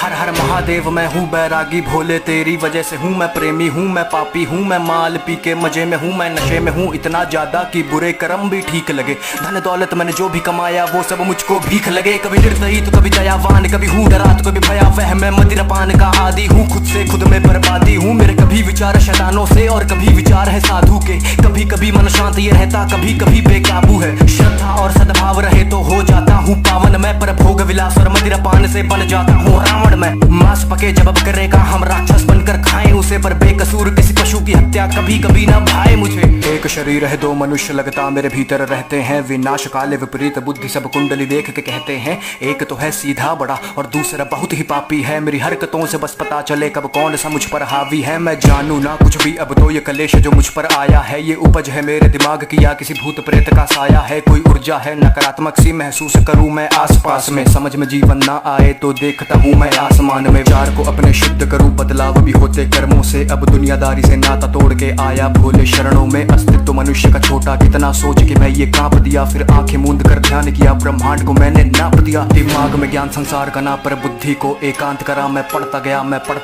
हर हर महादेव मैं हूँ बैरागी भोले तेरी वजह से हूँ मैं प्रेमी हूँ मैं पापी हूँ मैं माल पी के मजे में हूँ मैं नशे में हूँ इतना ज्यादा कि बुरे कर्म भी ठीक लगे। धन दौलत मैंने जो भी कमाया वो सब मुझको भीख लगे। कभी निर्दयी तो कभी दयावान कभी हूँ डरा तो कभी भयावह मैं मदिरापान का आदी हूँ खुद से खुद में बर्बादी हूँ। मेरे कभी विचार शैतानों से और कभी विचार है साधु के। कभी कभी मन शांत ये रहता कभी कभी बेकाबू है। श्रद्धा और सद्भाव रहे तो हो जाता हूँ पावन मैं पर भोग विलास और मदिरापान से बन जाता हूँ रावण मैं। मांस पके जब अब करेगा हम राक्षस बनकर खाएं उसे पर बेकसूर किसी पशु की हत्या कभी कभी ना भाए मुझे। एक शरीर है दो मनुष्य लगता मेरे भीतर रहते हैं विनाश काले विपरीत बुद्धि सब कुंडली देख के कहते हैं। एक तो है सीधा बड़ा और दूसरा बहुत ही पापी है। मेरी हरकतों से बस पता चले कब कौन सा मुझ पर हावी है। मैं जानू ना कुछ भी अब तो ये कलेश जो मुझ पर आया है ये उपज है मेरे दिमाग की या किसी भूत प्रेत का साया है। कोई ऊर्जा है नकारात्मक सी महसूस करूं मैं आसपास में। समझ में जीवन ना आए तो देखता हूँ मैं आसमान में। विचार को अपने शुद्ध करूं बदलाव भी होते कर्मों से। अब दुनियादारी से नाता तोड़ के आया भोले शरणों में। अस्तित्व मनुष्य का छोटा कितना सोच के मैं ये कांप दिया। फिर आंखें मूंद कर ध्यान किया ब्रह्मांड को मैंने नाप दिया। दिमाग में ज्ञान संसार का ना पर बुद्धि को एकांत करा। मैं पढ़ता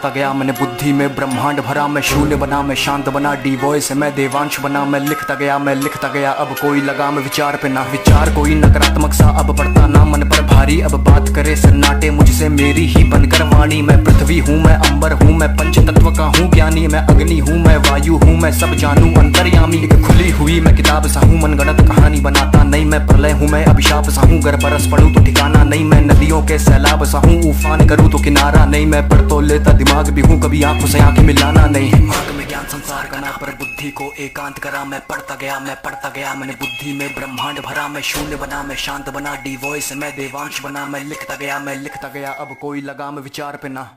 गया मैंने बुद्धि में ब्रह्मांड भरा। मैं शून्य बना मैं शांत बना डी वॉइस मैं देवांश बना। मैं लिखता गया अब कोई लगाम विचार पे ना। विचार कोई नकारात्मक सा अब पड़ता ना मन पर भारी। अब बात करे सन्नाटे मुझसे मेरी ही बनकर वाणी। मैं पृथ्वी हूँ मैं अंबर हूँ मैं पंच तत्व का हूँ ज्ञानी। मैं अग्नि हूँ मैं वायु हूँ मैं सब जानू अंतर्यामी। एक खुली हुई मैं किताब सा हूँ मनगढ़ंत कहानी बनाता नहीं। मैं प्रलय हूँ मैं अभिशाप सा हूँ गर बरस पड़ूं तो ठिकाना नहीं। मैं नदियों के सैलाब सा हूँ उफान करूँ तो किनारा नहीं। मैं पढ़ तो लेता दिमाग भी हूँ कभी आंखों से आंखें मिलाना नहीं। दिमाग में ज्ञान संसार का ना पर बुद्धि को एकांत करा। मैं पढ़ता गया मैंने बुद्धि में ब्रह्मांड भरा। मैं शून्य बना मैं शांत बना डी वॉइस मैं देवांश बना। मैं लिखता गया अब कोई लगाम विचार पे ना।